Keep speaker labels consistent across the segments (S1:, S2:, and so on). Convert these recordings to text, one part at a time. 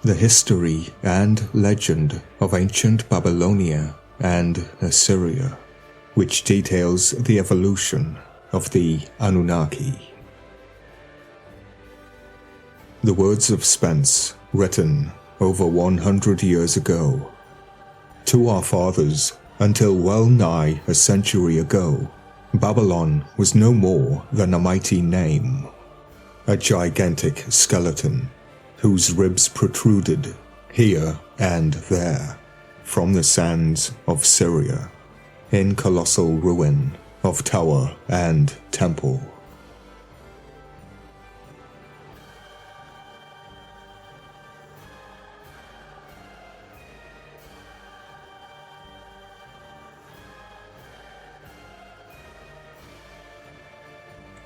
S1: the history and legend of ancient Babylonia and Assyria, which details the evolution of the Anunnaki. The words of Spence, written over 100 years ago. To our fathers, until well nigh a century ago, Babylon was no more than a mighty name, a gigantic skeleton whose ribs protruded here and there from the sands of Syria, in colossal ruin of tower and temple.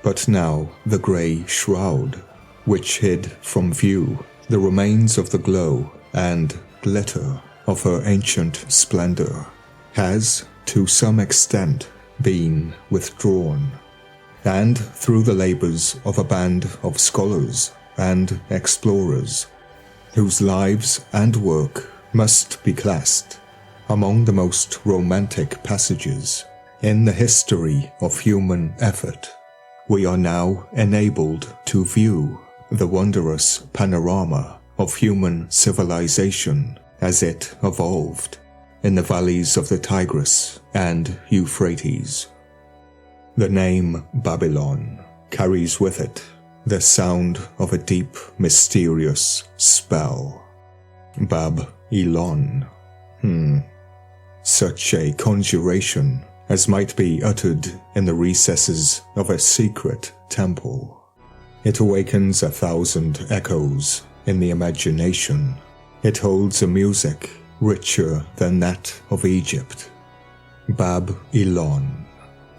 S1: But now the grey shroud, which hid from view the remains of the glow and glitter of her ancient splendour, has, to some extent, been withdrawn, and through the labours of a band of scholars and explorers, whose lives and work must be classed among the most romantic passages in the history of human effort, we are now enabled to view the wondrous panorama of human civilization as it evolved in the valleys of the Tigris and Euphrates. The name Babylon carries with it the sound of a deep, mysterious spell. Bab-Elon. Such a conjuration as might be uttered in the recesses of a secret temple. It awakens 1,000 echoes in the imagination. It holds a music richer than that of Egypt. Bab-Elon.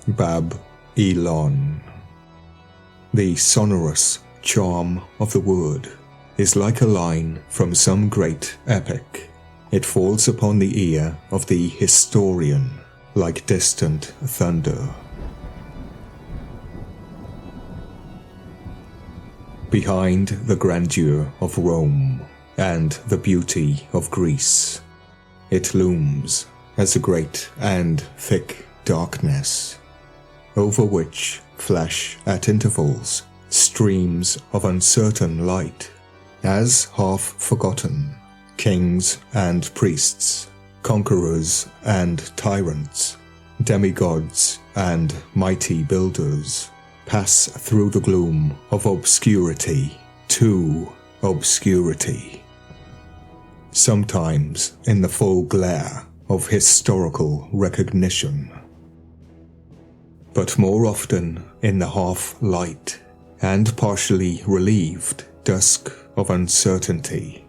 S1: Bab-Elon. The sonorous charm of the word is like a line from some great epic. It falls upon the ear of the historian like distant thunder. Behind the grandeur of Rome and the beauty of Greece, it looms as a great and thick darkness, over which flash at intervals streams of uncertain light, as half-forgotten kings and priests, conquerors and tyrants, demigods and mighty builders pass through the gloom of obscurity to obscurity, sometimes in the full glare of historical recognition, but more often in the half-light and partially relieved dusk of uncertainty.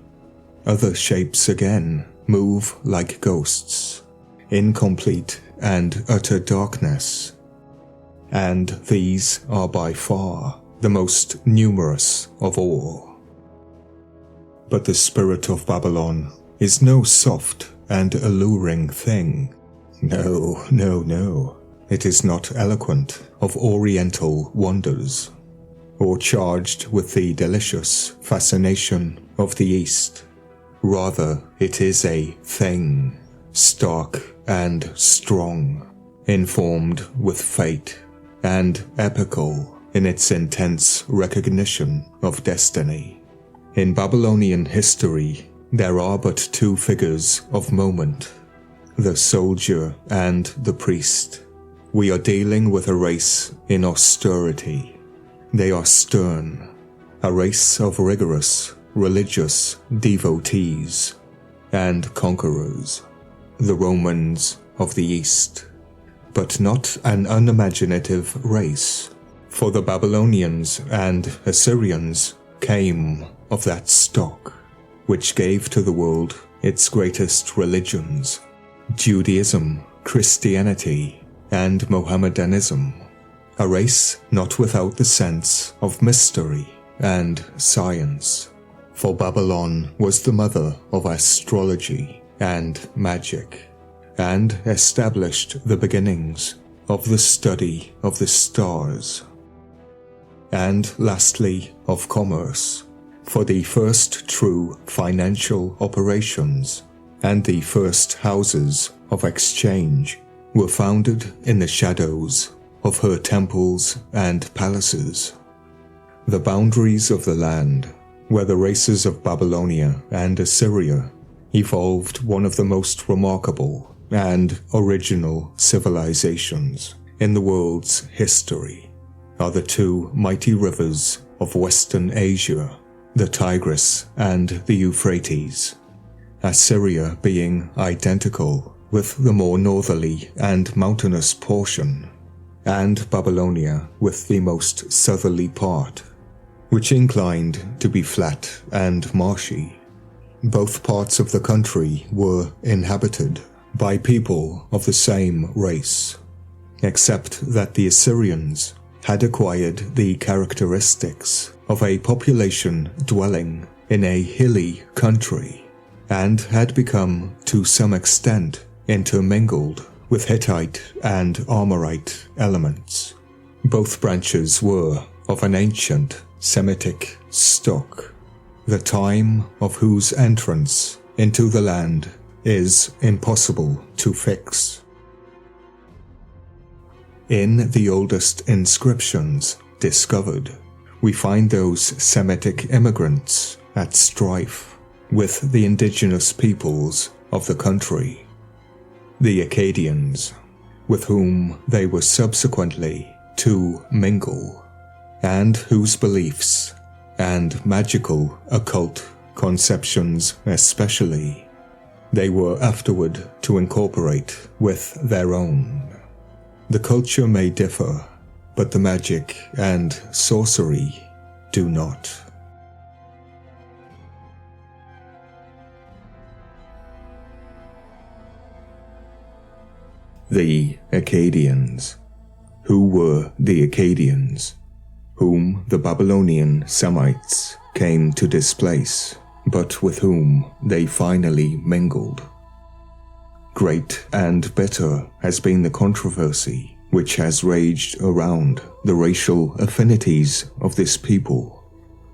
S1: Other shapes again move like ghosts, in complete and utter darkness, and these are by far the most numerous of all. But the spirit of Babylon is no soft and alluring thing. No. It is not eloquent of oriental wonders, or charged with the delicious fascination of the East. Rather, it is a thing, stark and strong, informed with fate, and epical in its intense recognition of destiny. In Babylonian history, there are but two figures of moment, the soldier and the priest. We are dealing with a race in austerity. They are stern, a race of rigorous, religious devotees and conquerors, the Romans of the East, but not an unimaginative race, for the Babylonians and Assyrians came of that stock which gave to the world its greatest religions, Judaism, Christianity, and Mohammedanism, a race not without the sense of mystery and science, for Babylon was the mother of astrology and magic, and established the beginnings of the study of the stars, and lastly of commerce, for the first true financial operations, and the first houses of exchange were founded in the shadows of her temples and palaces. The boundaries of the land, where the races of Babylonia and Assyria evolved one of the most remarkable and original civilizations in the world's history, are the two mighty rivers of Western Asia, the Tigris and the Euphrates, Assyria being identical with the more northerly and mountainous portion, and Babylonia with the most southerly part, which inclined to be flat and marshy. Both parts of the country were inhabited by people of the same race, except that the Assyrians had acquired the characteristics of a population dwelling in a hilly country, and had become to some extent intermingled with Hittite and Amorite elements. Both branches were of an ancient Semitic stock, the time of whose entrance into the land is impossible to fix. In the oldest inscriptions discovered, we find those Semitic immigrants at strife with the indigenous peoples of the country, the Acadians, with whom they were subsequently to mingle, and whose beliefs and magical occult conceptions especially they were afterward to incorporate with their own. The culture may differ, but the magic and sorcery do not. The Acadians. Who were the Acadians, whom the Babylonian Semites came to displace, but with whom they finally mingled? Great and bitter has been the controversy which has raged around the racial affinities of this people.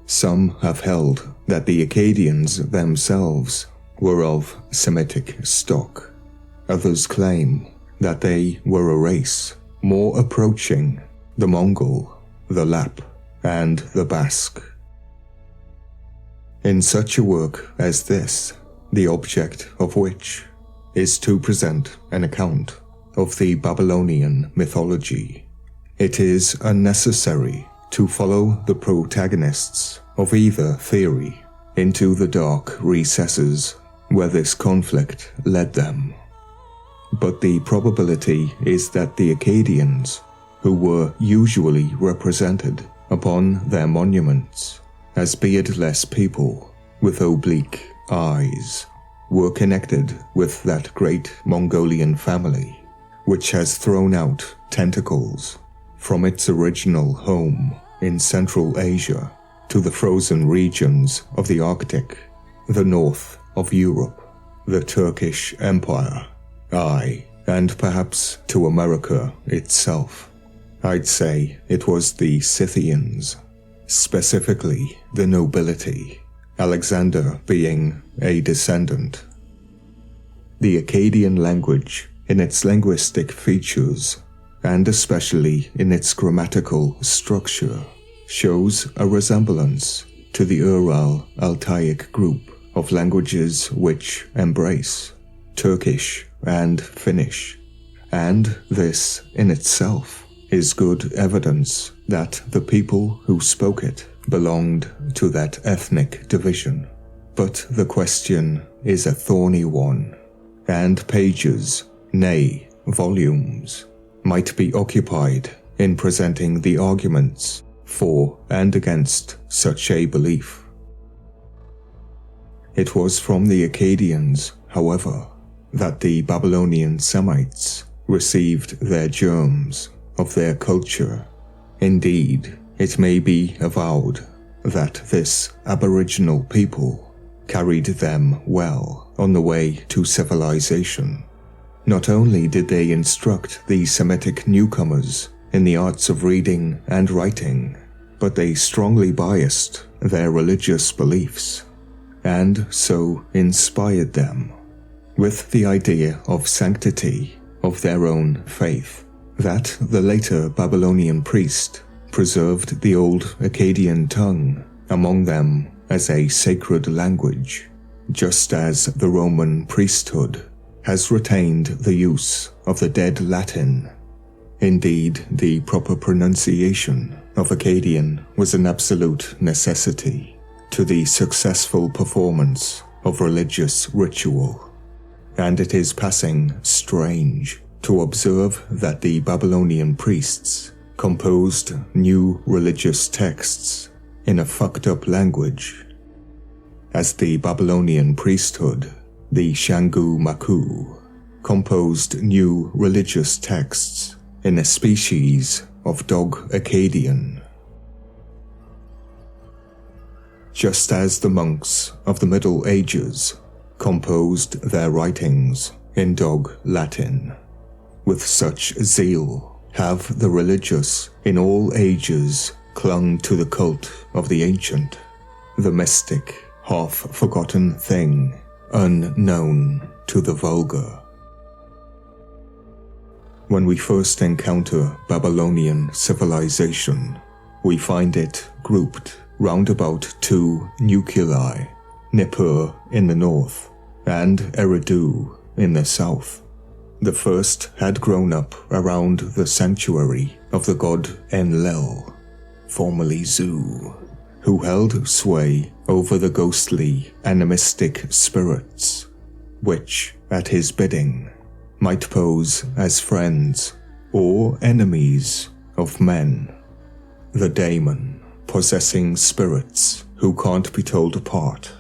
S1: Some have held that the Acadians themselves were of Semitic stock. Others claim that they were a race more approaching the Mongol, the Lap, and the Basque. In such a work as this, the object of which is to present an account of the Babylonian mythology, it is unnecessary to follow the protagonists of either theory into the dark recesses where this conflict led them. But the probability is that the Acadians, who were usually represented upon their monuments as beardless people with oblique eyes, were connected with that great Mongolian family, which has thrown out tentacles from its original home in Central Asia to the frozen regions of the Arctic, the north of Europe, the Turkish Empire, and perhaps to America itself. I'd say it was the Scythians, specifically the nobility, Alexander being a descendant. The Akkadian language, in its linguistic features, and especially in its grammatical structure, shows a resemblance to the Ural-Altaic group of languages which embrace Turkish and Finnish, and this in itself is good evidence that the people who spoke it belonged to that ethnic division. But the question is a thorny one, and pages, nay, volumes, might be occupied in presenting the arguments for and against such a belief. It was from the Acadians, however, that the Babylonian Semites received their germs of their culture. Indeed, it may be avowed that this aboriginal people carried them well on the way to civilization. Not only did they instruct the Semitic newcomers in the arts of reading and writing, but they strongly biased their religious beliefs, and so inspired them with the idea of sanctity of their own faith, that the later Babylonian priest preserved the old Akkadian tongue among them as a sacred language, just as the Roman priesthood has retained the use of the dead Latin. Indeed, the proper pronunciation of Acadian was an absolute necessity to the successful performance of religious ritual, and it is passing strange to observe that the Babylonian priests composed new religious texts in a fucked up language, as the Babylonian priesthood, the Shangu Maku, composed new religious texts in a species of dog Acadian. Just as the monks of the Middle Ages composed their writings in dog Latin, with such zeal have the religious in all ages clung to the cult of the ancient, the mystic, half-forgotten thing, unknown to the vulgar. When we first encounter Babylonian civilization, we find it grouped round about two nuclei, Nippur in the north and Eridu in the south. The first had grown up around the sanctuary of the god Enlil, formerly Zu, who held sway over the ghostly, animistic spirits, which, at his bidding, might pose as friends or enemies of men. The daemon, possessing spirits who can't be told apart,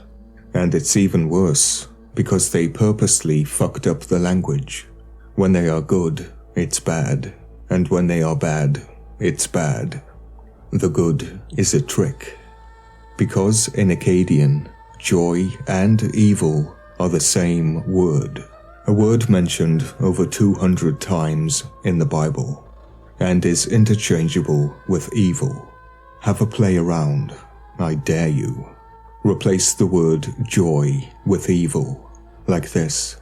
S1: and it's even worse because they purposely fucked up the language. When they are good, it's bad, and when they are bad, it's bad. The good is a trick, because in Acadian, joy and evil are the same word, a word mentioned over 200 times in the Bible, and is interchangeable with evil. Have a play around, I dare you. Replace the word joy with evil, like this.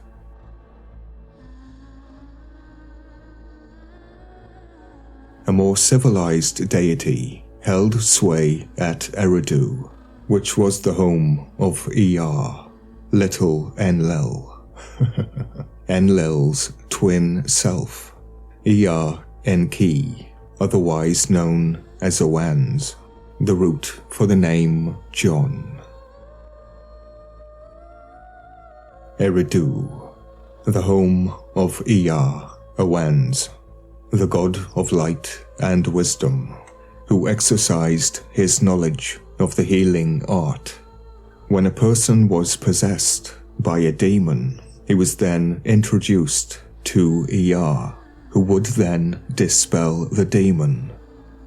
S1: A more civilized deity held sway at Eridu, which was the home of Ea, little Enlil, Enlil's twin self, Ea Enki, otherwise known as Owans, the root for the name John. Eridu, the home of Ea, Owans, the god of light and wisdom, who exercised his knowledge of the healing art. When a person was possessed by a demon, he was then introduced to Ea, who would then dispel the demon.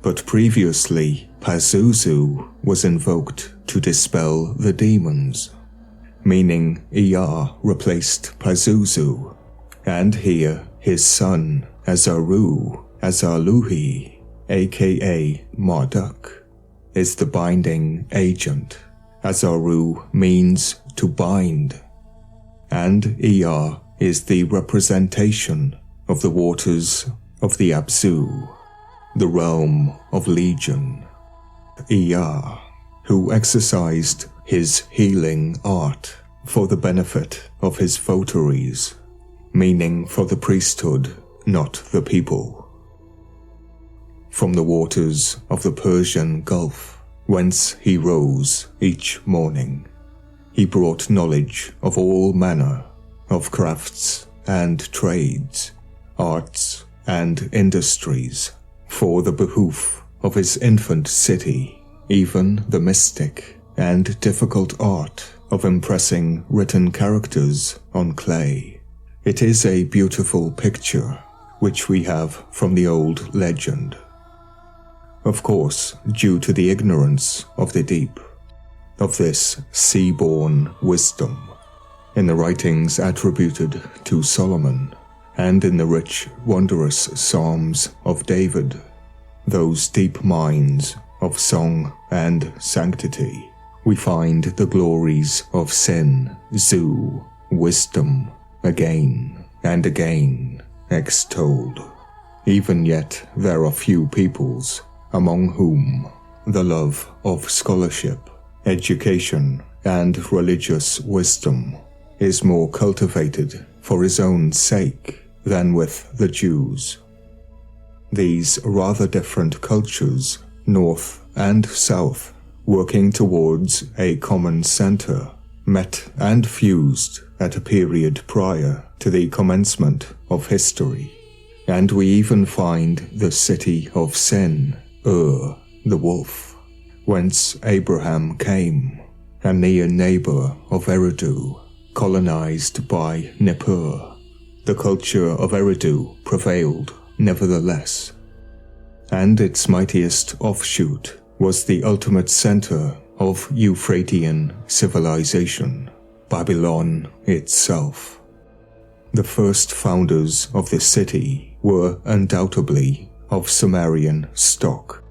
S1: But previously, Pazuzu was invoked to dispel the demons, meaning Ea replaced Pazuzu, and here his son Azaru, Azaluhi, aka Marduk, is the binding agent. Azaru means to bind, and Ea is the representation of the waters of the Abzu, the realm of Legion. Ea, who exercised his healing art for the benefit of his votaries, meaning for the priesthood, not the people. From the waters of the Persian Gulf, whence he rose each morning, he brought knowledge of all manner of crafts and trades, arts and industries, for the behoof of his infant city, even the mystic and difficult art of impressing written characters on clay. It is a beautiful picture, which we have from the old legend. Of course, due to the ignorance of the deep, of this sea-born wisdom, in the writings attributed to Solomon, and in the rich, wondrous Psalms of David, those deep minds of song and sanctity, we find the glories of Sin, Zu, wisdom, again and again extolled. Even yet there are few peoples among whom the love of scholarship, education, and religious wisdom is more cultivated for his own sake than with the Jews. These rather different cultures, north and south, working towards a common center, met and fused at a period prior to the commencement of history, and we even find the city of Sin, the wolf, whence Abraham came, a near neighbor of Eridu, colonized by Nippur. The culture of Eridu prevailed nevertheless, and its mightiest offshoot was the ultimate center of Euphratian civilization, Babylon itself. The first founders of the city were undoubtedly of Sumerian stock,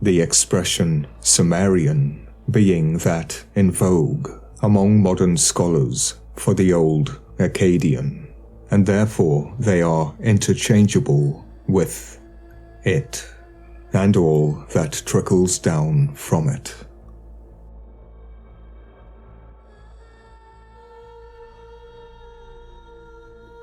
S1: the expression Sumerian being that in vogue among modern scholars for the old Acadian, and therefore they are interchangeable with it and all that trickles down from it.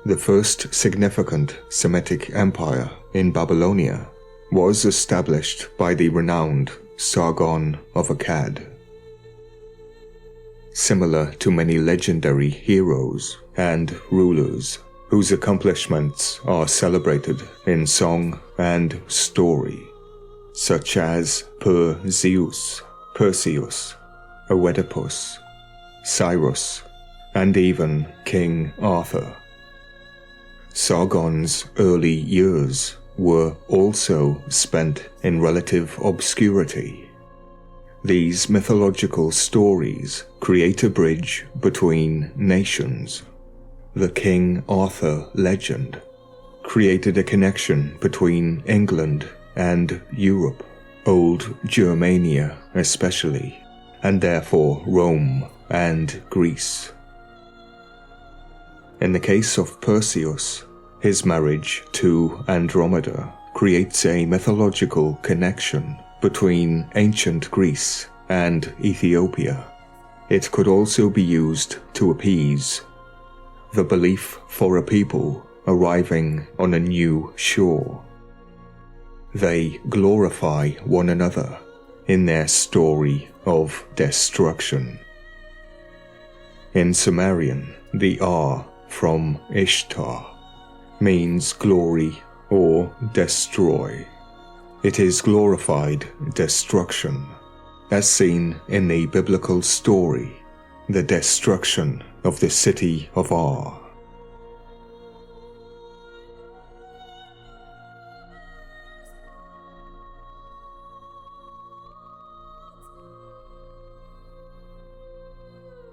S1: The first significant Semitic empire in Babylonia was established by the renowned Sargon of Akkad. Similar to many legendary heroes and rulers whose accomplishments are celebrated in song and story, such as Perseus, Oedipus, Cyrus, and even King Arthur. Sargon's early years were also spent in relative obscurity. These mythological stories create a bridge between nations. The King Arthur legend created a connection between England and Europe, old Germania especially, and therefore Rome and Greece. In the case of Perseus, his marriage to Andromeda creates a mythological connection between ancient Greece and Ethiopia. It could also be used to appease the belief for a people arriving on a new shore. They glorify one another in their story of destruction. In Sumerian, the R from Ishtar means glory or destroy. It is glorified destruction, as seen in the biblical story, the destruction of the city of Ar.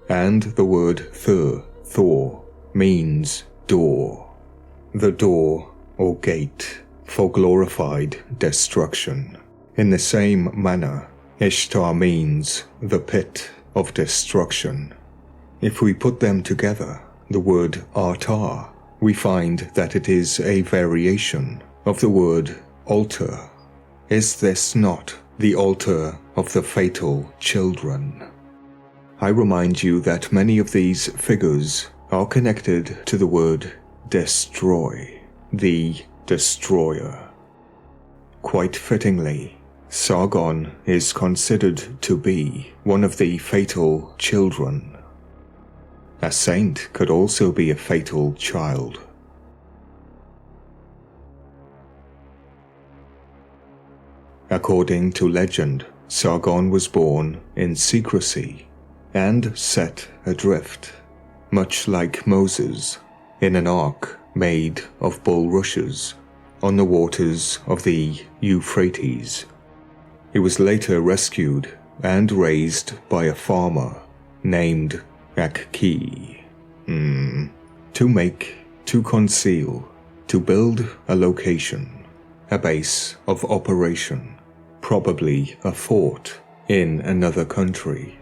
S1: And the word Thor, means door. The door or gate for glorified destruction. In the same manner, Ishtar means the pit of destruction. If we put them together, the word Artar, we find that it is a variation of the word altar. Is this not the altar of the fatal children? I remind you that many of these figures are connected to the word destroy, the destroyer. Quite fittingly, Sargon is considered to be one of the fatal children. A saint could also be a fatal child. According to legend, Sargon was born in secrecy and set adrift, much like Moses, in an ark made of bulrushes on the waters of the Euphrates. He was later rescued and raised by a farmer named Akki. To conceal, to build a location, a base of operation, probably a fort in another country.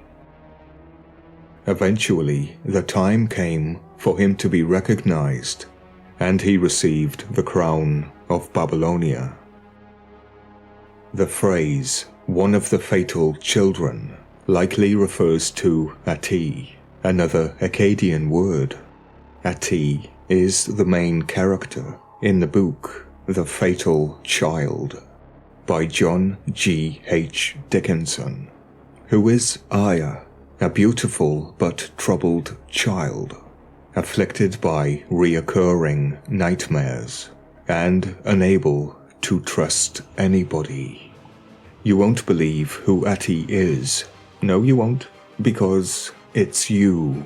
S1: Eventually, the time came for him to be recognized, and he received the crown of Babylonia. The phrase, "one of the fatal children," likely refers to Ati, another Acadian word. Ati is the main character in the book The Fatal Child by John G. H. Dickinson, who is Aya, a beautiful but troubled child, afflicted by reoccurring nightmares and unable to trust anybody. You won't believe who Ati is. No, you won't, because it's you.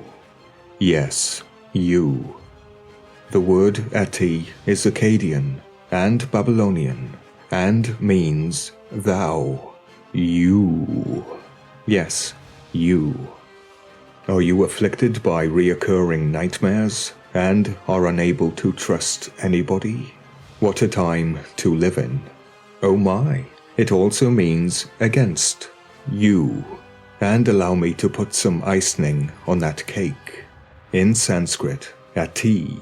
S1: Yes, you. The word Ati is Acadian and Babylonian and means thou, you. Yes, you. Are you afflicted by reoccurring nightmares and are unable to trust anybody? What a time to live in. Oh my, it also means against you. And allow me to put some icing on that cake. In Sanskrit, Ati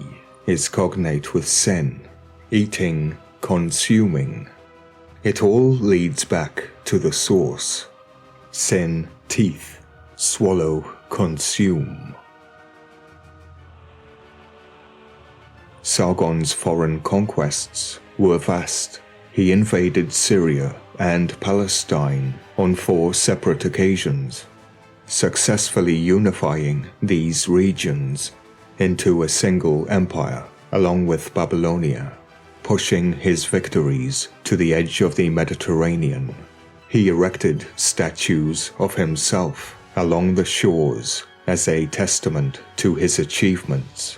S1: is cognate with sin, eating, consuming. It all leads back to the source. Sin, teeth, swallow, consume. Sargon's foreign conquests were vast. He invaded Syria and Palestine on 4 separate occasions, successfully unifying these regions into a single empire along with Babylonia, pushing his victories to the edge of the Mediterranean. He erected statues of himself along the shores as a testament to his achievements.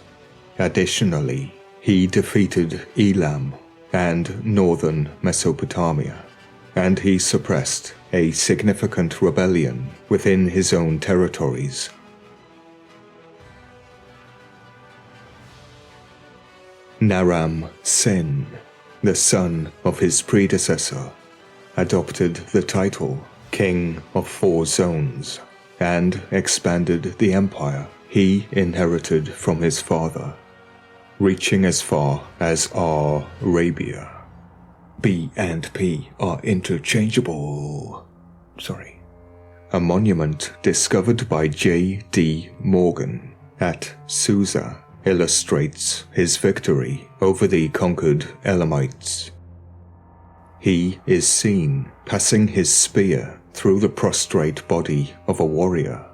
S1: Additionally, he defeated Elam and northern Mesopotamia, and he suppressed a significant rebellion within his own territories. Naram-Sin, the son of his predecessor, adopted the title King of 4 Zones and expanded the empire he inherited from his father, reaching as far as Arabia. B and P are interchangeable. A monument discovered by J. D. Morgan at Susa illustrates his victory over the conquered Elamites. He is seen passing his spear through the prostrate body of a warrior,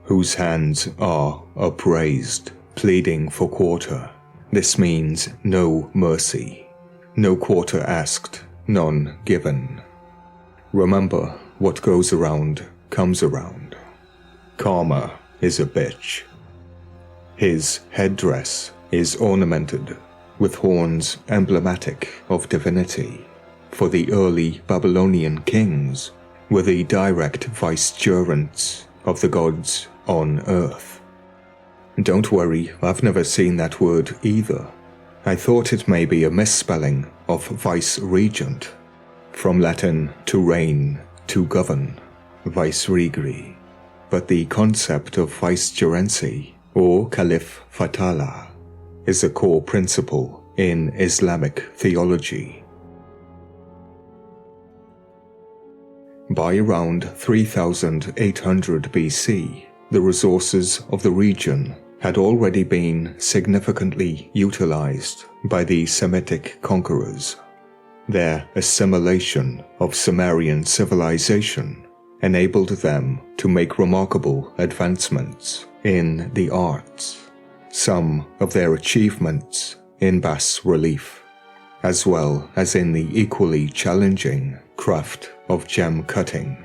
S1: whose hands are upraised, pleading for quarter. This means no mercy. No quarter asked, none given. Remember, what goes around comes around. Karma is a bitch. His headdress is ornamented with horns emblematic of divinity, for the early Babylonian kings were the direct vicegerents of the gods on earth. Don't worry, I've never seen that word either. I thought it may be a misspelling of vice-regent, from Latin to reign, to govern, vice-regri, but the concept of vicegerency, or caliph fatala, is a core principle in Islamic theology. By around 3800 BC, the resources of the region had already been significantly utilized by the Semitic conquerors. Their assimilation of Sumerian civilization enabled them to make remarkable advancements in the arts, some of their achievements in bas-relief, as well as in the equally challenging craft of gem cutting,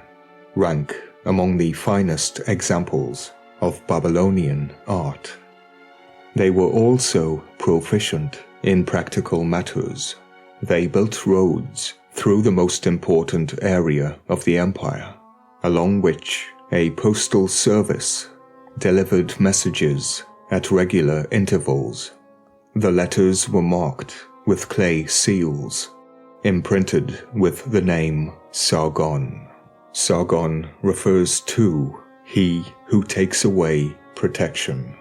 S1: rank among the finest examples of Babylonian art. They were also proficient in practical matters. They built roads through the most important area of the empire, along which a postal service delivered messages at regular intervals. The letters were marked with clay seals, imprinted with the name Sargon. Sargon refers to he who takes away protection,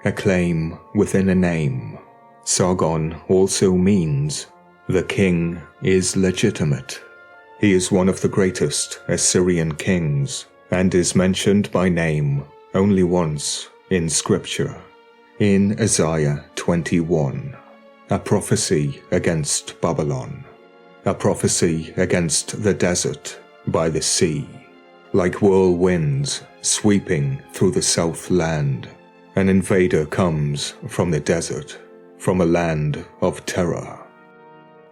S1: a claim within a name. Sargon also means the king is legitimate. He is one of the greatest Assyrian kings and is mentioned by name only once in scripture, in Isaiah 21, a prophecy against Babylon, a prophecy against the desert by the sea. Like whirlwinds sweeping through the south land, an invader comes from the desert, from a land of terror.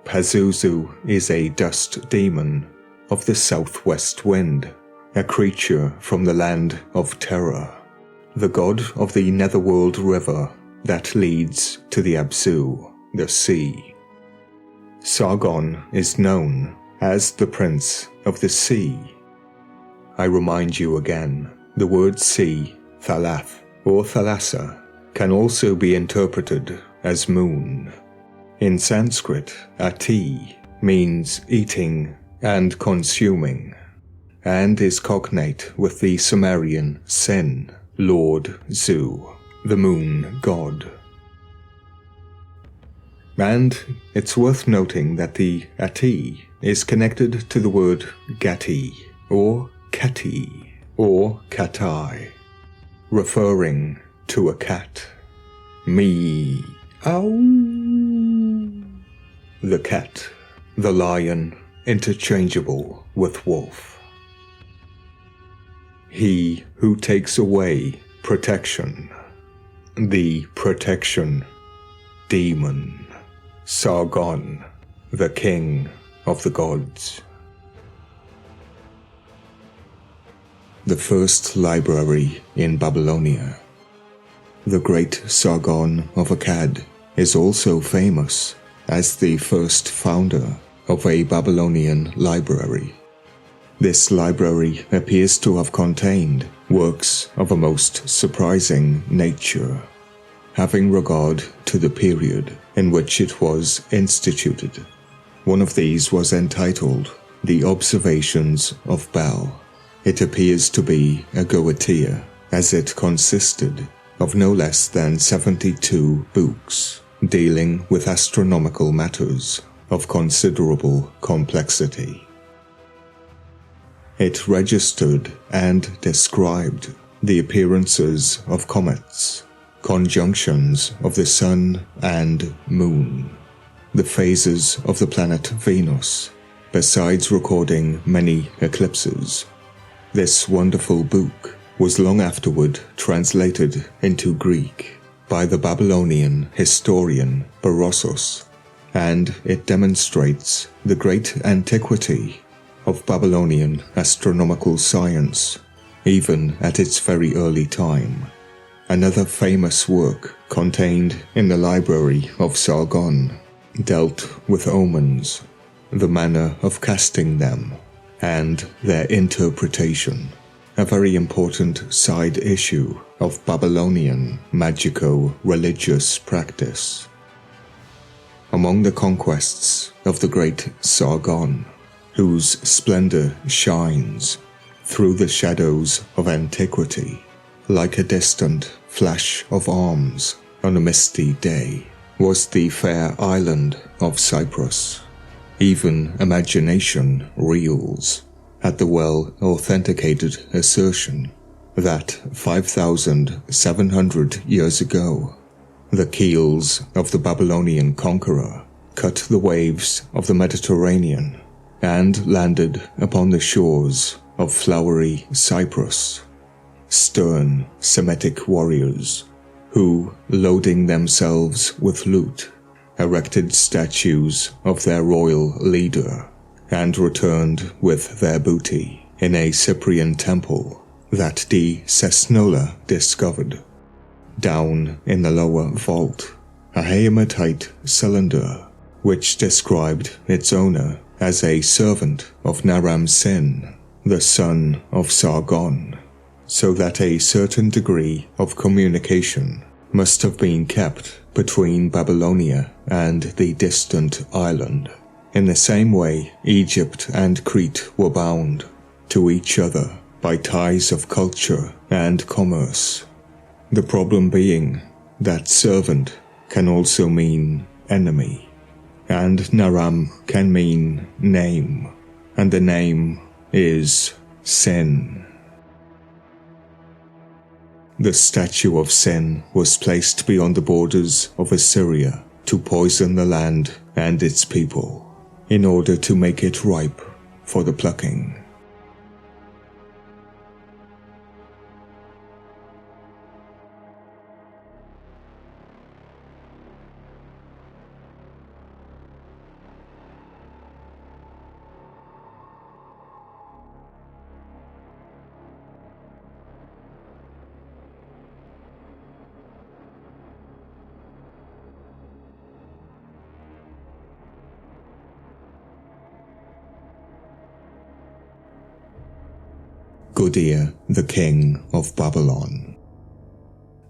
S1: Pazuzu is a dust demon of the southwest wind, a creature from the land of terror, the god of the netherworld river that leads to the Abzu, the sea. Sargon is known as the Prince of the Sea. I remind you again, the word sea, Thalath or Thalassa, can also be interpreted as moon. In Sanskrit, ati means eating and consuming, and is cognate with the Sumerian Sin, Lord Zu, the moon god. And it's worth noting that the ati is connected to the word gati or kati or katai, referring to a cat. Meow. The cat, the lion, interchangeable with wolf. He who takes away protection, the protection demon, Sargon, the king of the gods. The first library in Babylonia. The great Sargon of Akkad is also famous as the first founder of a Babylonian library. This library appears to have contained works of a most surprising nature, having regard to the period in which it was instituted. One of these was entitled The Observations of Bel. It appears to be a Gudea, as it consisted of no less than 72 books dealing with astronomical matters of considerable complexity. It registered and described the appearances of comets, conjunctions of the sun and moon, the phases of the planet Venus, besides recording many eclipses. This wonderful book was long afterward translated into Greek by the Babylonian historian Berossus, and it demonstrates the great antiquity of Babylonian astronomical science, even at its very early time. Another famous work contained in the library of Sargon dealt with omens, the manner of casting them, and their interpretation, a very important side issue of Babylonian magico-religious practice. Among the conquests of the great Sargon, whose splendor shines through the shadows of antiquity, like a distant flash of arms on a misty day, was the fair island of Cyprus. Even imagination reels at the well-authenticated assertion that 5,700 years ago, the keels of the Babylonian conqueror cut the waves of the Mediterranean and landed upon the shores of flowery Cyprus. Stern Semitic warriors who, loading themselves with loot, erected statues of their royal leader and returned with their booty in a Cyprian temple that D. Cesnola discovered. Down in the lower vault, a hematite cylinder, which described its owner as a servant of Naram Sin, the son of Sargon, so that a certain degree of communication must have been kept between Babylonia and the distant island. In the same way, Egypt and Crete were bound to each other by ties of culture and commerce. The problem being that servant can also mean enemy, and Naram can mean name, and the name is Sin. The statue of Sin was placed beyond the borders of Assyria to poison the land and its people, in order to make it ripe for the plucking. Gudea, the king of Babylon.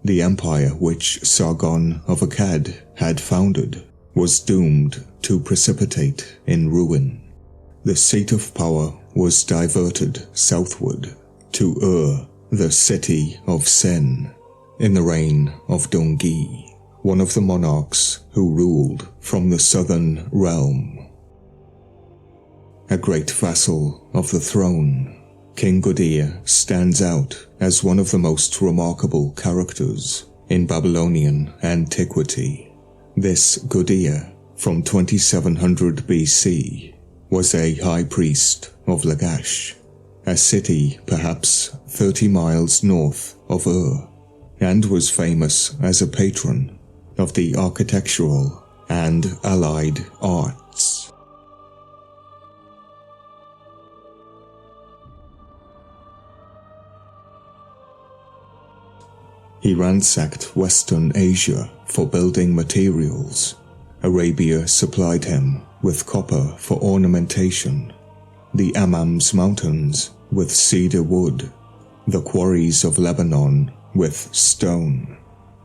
S1: The empire which Sargon of Akkad had founded was doomed to precipitate in ruin. The seat of power was diverted southward to the city of Sin, in the reign of Dungi, one of the monarchs who ruled from the southern realm. A great vassal of the throne, King Gudea stands out as one of the most remarkable characters in Babylonian antiquity. This Gudea, from 2700 BC, was a high priest of Lagash, a city perhaps 30 miles north of and was famous as a patron of the architectural and allied arts. He ransacked Western Asia for building materials. Arabia supplied him with copper for ornamentation, the Amam's mountains with cedar wood, the quarries of Lebanon with stone,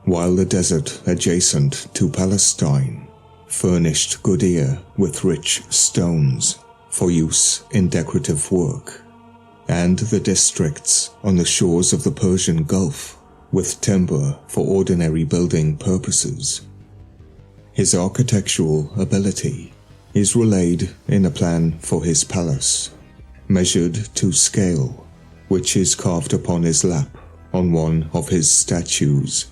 S1: while the desert adjacent to Palestine furnished Gudea with rich stones for use in decorative work, and the districts on the shores of the Persian Gulf with timber for ordinary building purposes. His architectural ability is relayed in a plan for his palace, measured to scale, which is carved upon his lap on one of his statues